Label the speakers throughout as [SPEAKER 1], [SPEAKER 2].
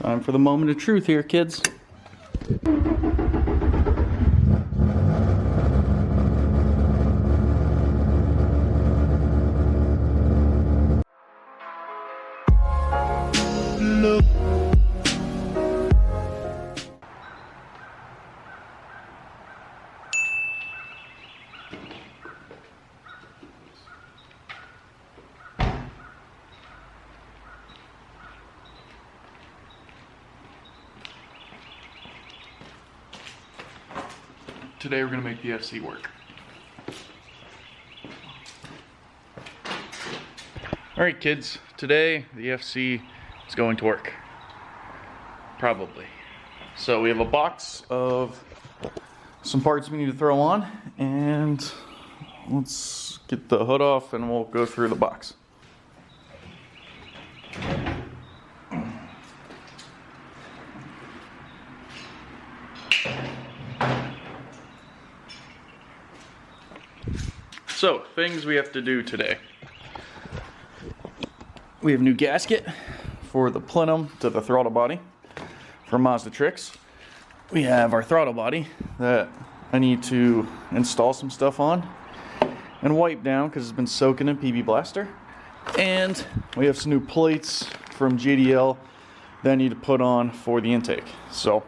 [SPEAKER 1] Time for the moment of truth here, kids. Today we're going to make the FC work. Alright kids, today the FC is going to work. Probably. So we have a box of some parts we need to throw on, and let's get the hood off and we'll go through the box. So, things we have to do today. We have a new gasket for the plenum to the throttle body from Mazda Tricks. We have our throttle body that I need to install some stuff on and wipe down because it's been soaking in PB Blaster. And we have some new plates from JDL that I need to put on for the intake. So,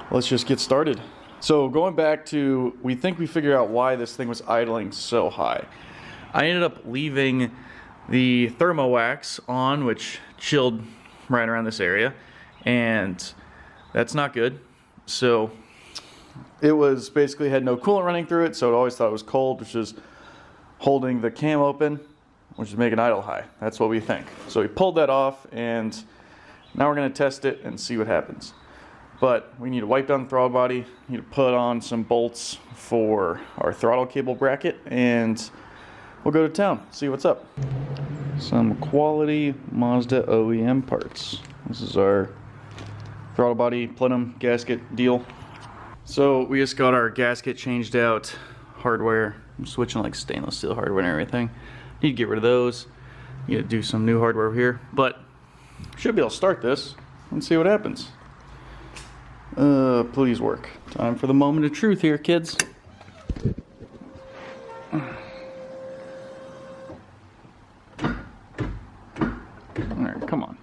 [SPEAKER 1] let's just get started. So going back to, we think we figured out why this thing was idling so high. I ended up leaving the Thermowax on, which chilled right around this area, and that's not good. So it was basically had no coolant running through it, so it always thought it was cold, which is holding the cam open, which is making idle high. That's what we think. So we pulled that off, and now we're going to test it and see what happens. But we need to wipe down the throttle body, need to put on some bolts for our throttle cable bracket, and we'll go to town, see what's up. Some quality Mazda OEM parts. This is our throttle body plenum gasket deal. So we just got our gasket changed out, hardware. I'm switching like stainless steel hardware and everything. Need to get rid of those. Need to do some new hardware here, but should be able to start this and see what happens. Please work. Time for the moment of truth here, kids. Alright, come on.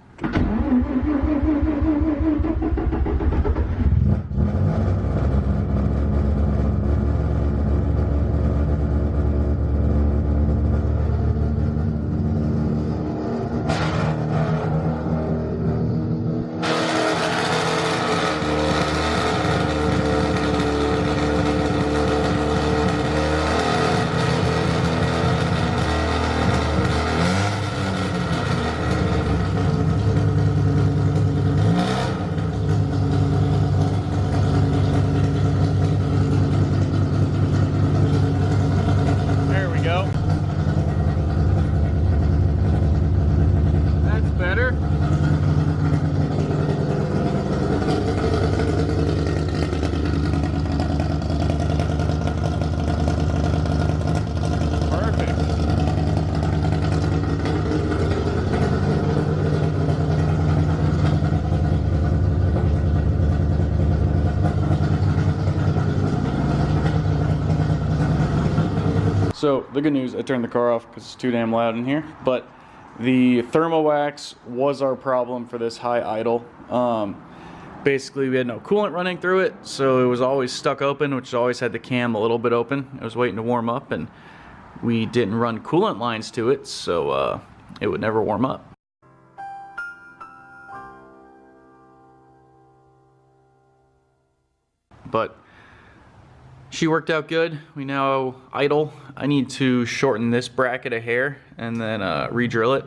[SPEAKER 1] So the good news, I turned the car off because it's too damn loud in here, but the Thermowax was our problem for this high idle. Basically we had no coolant running through it, so it was always stuck open, which always had the cam a little bit open. It was waiting to warm up, and we didn't run coolant lines to it, so it would never warm up. But she worked out good. We now idle. I need to shorten this bracket a hair and then re-drill it.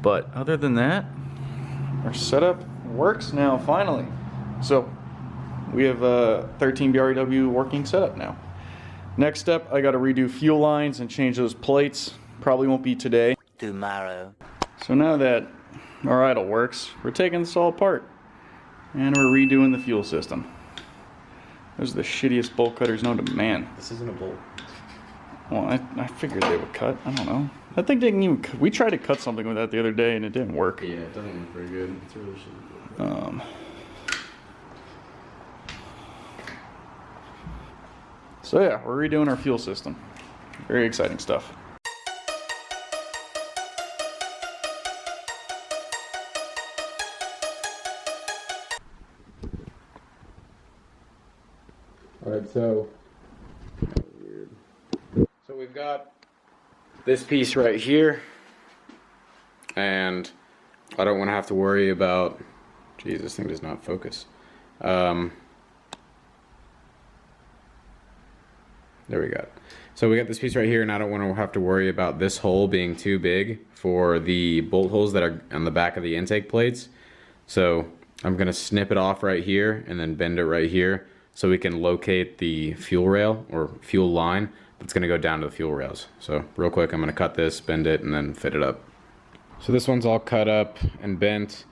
[SPEAKER 1] But other than that, our setup works now finally. So we have a 13 REW working setup now. Next step, I got to redo fuel lines and change those plates. Probably won't be today.
[SPEAKER 2] Tomorrow.
[SPEAKER 1] So now that our idle works, we're taking this all apart and we're redoing the fuel system. Those are the shittiest bolt cutters known to man.
[SPEAKER 3] This isn't a bolt.
[SPEAKER 1] Well, I figured they would cut. I don't know. I think they can even. We tried to cut something with that the other day and it didn't work.
[SPEAKER 2] Yeah, it doesn't look very good. It's really shitty.
[SPEAKER 1] So yeah, we're redoing our fuel system. Very exciting stuff.
[SPEAKER 2] Alright, so we've got this piece right here, and I don't want to have to worry about, geez, this thing does not focus. There we go. So we got this piece right here, and I don't want to have to worry about this hole being too big for the bolt holes that are on the back of the intake plates. So I'm going to snip it off right here and then bend it right here so we can locate the fuel rail or fuel line that's going to go down to the fuel rails. So real quick, I'm going to cut this, bend it, and then fit it up. So this one's all cut up and bent.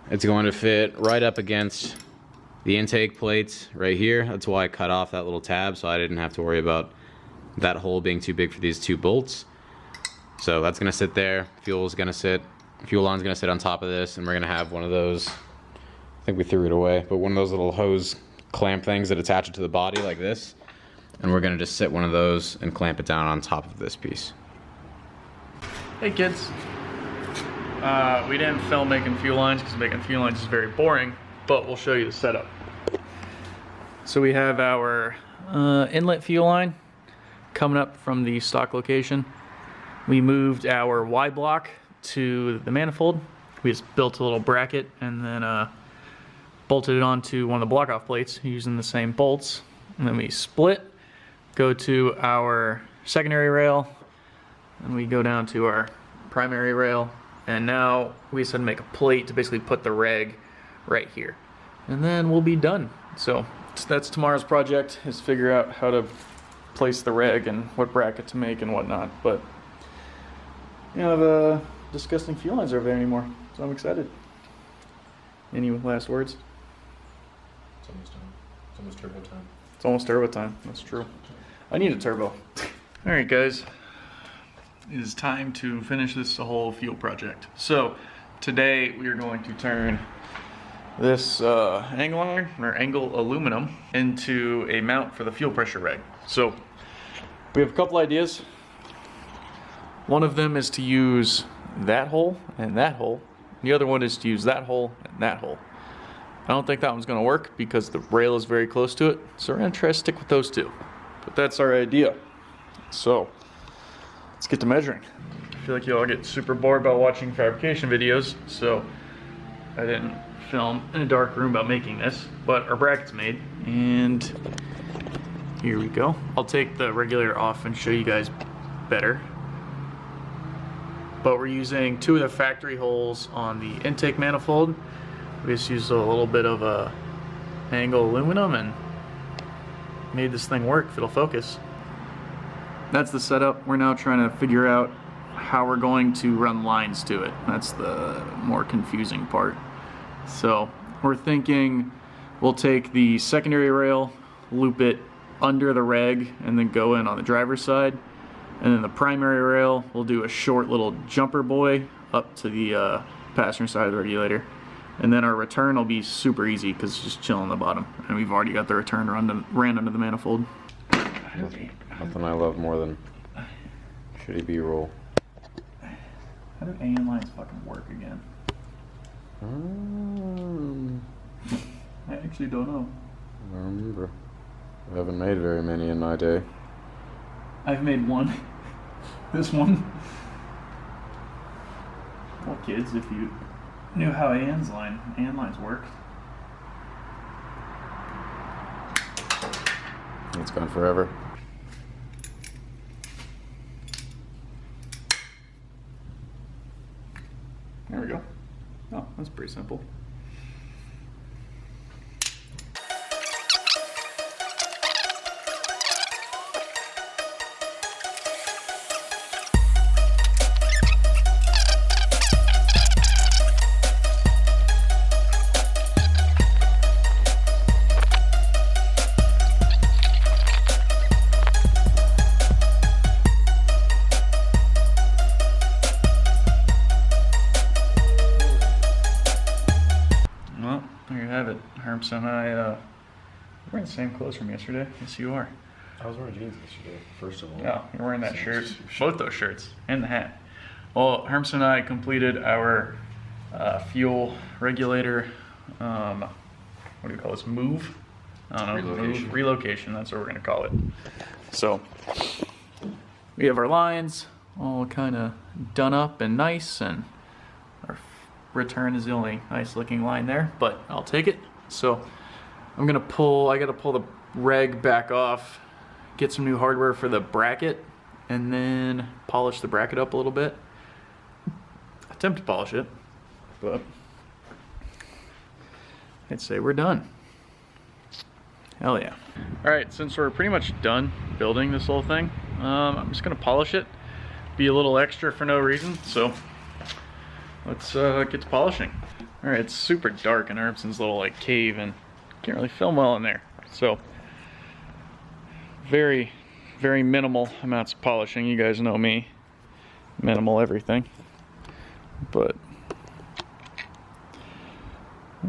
[SPEAKER 2] It's going to fit right up against the intake plates right here. That's why I cut off that little tab so I didn't have to worry about that hole being too big for these two bolts. So that's going to sit there. Fuel line's going to sit on top of this, and we're going to have one of those, I think we threw it away, but one of those little hose clamp things that attach it to the body like this, and we're going to just sit one of those and clamp it down on top of this piece.
[SPEAKER 1] Hey kids. We didn't film making fuel lines because making fuel lines is very boring, but we'll show you the setup. So we have our inlet fuel line coming up from the stock location. We moved our Y block to the manifold. We just built a little bracket and then bolted it onto one of the block off plates using the same bolts. And then we split, go to our secondary rail, and we go down to our primary rail. And now we just had to make a plate to basically put the reg right here. And then we'll be done. So that's tomorrow's project, is figure out how to place the reg and what bracket to make and whatnot. But you know, the disgusting fuel lines are over there anymore, so I'm excited. Any last words?
[SPEAKER 2] It's almost time. It's almost turbo time.
[SPEAKER 1] It's almost turbo time, that's true. I need a turbo. Alright guys, it is time to finish this whole fuel project. So today we are going to turn this angle iron or angle aluminum into a mount for the fuel pressure reg. So we have a couple ideas. One of them is to use that hole and that hole. The other one is to use that hole and that hole. I don't think that one's going to work because the rail is very close to it, so we're going to try to stick with those two. But that's our idea. So let's get to measuring. I feel like you all get super bored about watching fabrication videos, so I didn't film in a dark room about making this, but our bracket's made, and here we go. I'll take the regulator off and show you guys better. But we're using two of the factory holes on the intake manifold. We just used a little bit of angle aluminum and made this thing work if it'll focus. That's the setup. We're now trying to figure out how we're going to run lines to it. That's the more confusing part. So we're thinking we'll take the secondary rail, loop it under the reg, and then go in on the driver's side. And then the primary rail, we'll do a short little jumper buoy up to the passenger side of the regulator. And then our return will be super easy because it's just chilling on the bottom. And we've already got the return ran under the manifold.
[SPEAKER 2] Nothing I love more than shitty B-roll.
[SPEAKER 1] How do AN lines fucking work again? I actually don't know.
[SPEAKER 2] I don't remember. I haven't made very many in my day.
[SPEAKER 1] I've made one. This one. Well, kids, if you knew how AN lines work.
[SPEAKER 2] It's gone forever.
[SPEAKER 1] There we go. Oh, that's pretty simple. there you have it. Hermson and I, you're wearing the same clothes from yesterday. Yes, you are.
[SPEAKER 3] I was wearing jeans yesterday, first of all.
[SPEAKER 1] No, you're wearing that shirt. Both those shirts and the hat. Well, Hermson and I completed our fuel regulator, what do you call this, move? I don't know,
[SPEAKER 3] Relocation.
[SPEAKER 1] Relocation, that's what we're gonna call it. So, we have our lines all kind of done up and nice, and our return is the only nice looking line there, but I'll take it. So, I gotta pull the reg back off, get some new hardware for the bracket, and then polish the bracket up a little bit. Attempt to polish it, but I'd say we're done. Hell yeah. All right, since we're pretty much done building this whole thing, I'm just gonna polish it, be a little extra for no reason, so let's get to polishing. All right, it's super dark in Hermson's little like cave and can't really film well in there. So very, very minimal amounts of polishing. You guys know me, minimal everything. But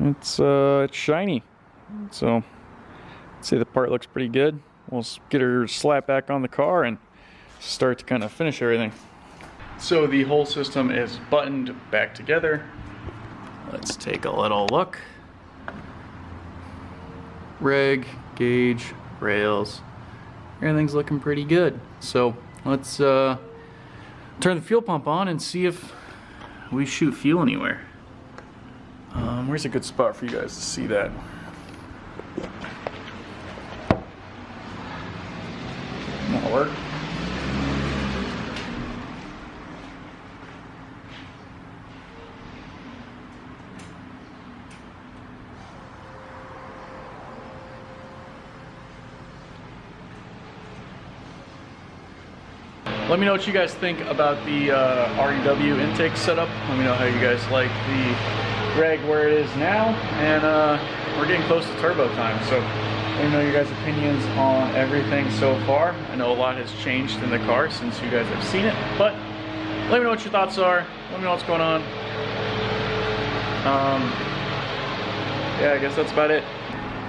[SPEAKER 1] it's shiny, so I'd say the part looks pretty good. We'll get her slap back on the car and start to kind of finish everything. So the whole system is buttoned back together. Let's take a little look. Reg, gauge, rails, everything's looking pretty good. So let's turn the fuel pump on and see if we shoot fuel anywhere. Where's a good spot for you guys to see that? That'll work. Let me know what you guys think about the REW intake setup. Let me know how you guys like the reg where it is now, and we're getting close to turbo time, so let me know your guys' opinions on everything so far. I know a lot has changed in the car since you guys have seen it, but let me know what your thoughts are. Let me know what's going on. Yeah, I guess that's about it.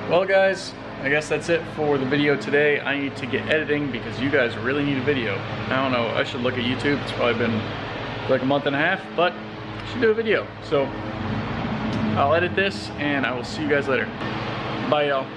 [SPEAKER 1] Well guys, I guess that's it for the video today. I need to get editing because you guys really need a video. I don't know, I should look at YouTube. It's probably been like a month and a half, but I should do a video. So I'll edit this and I will see you guys later. Bye y'all.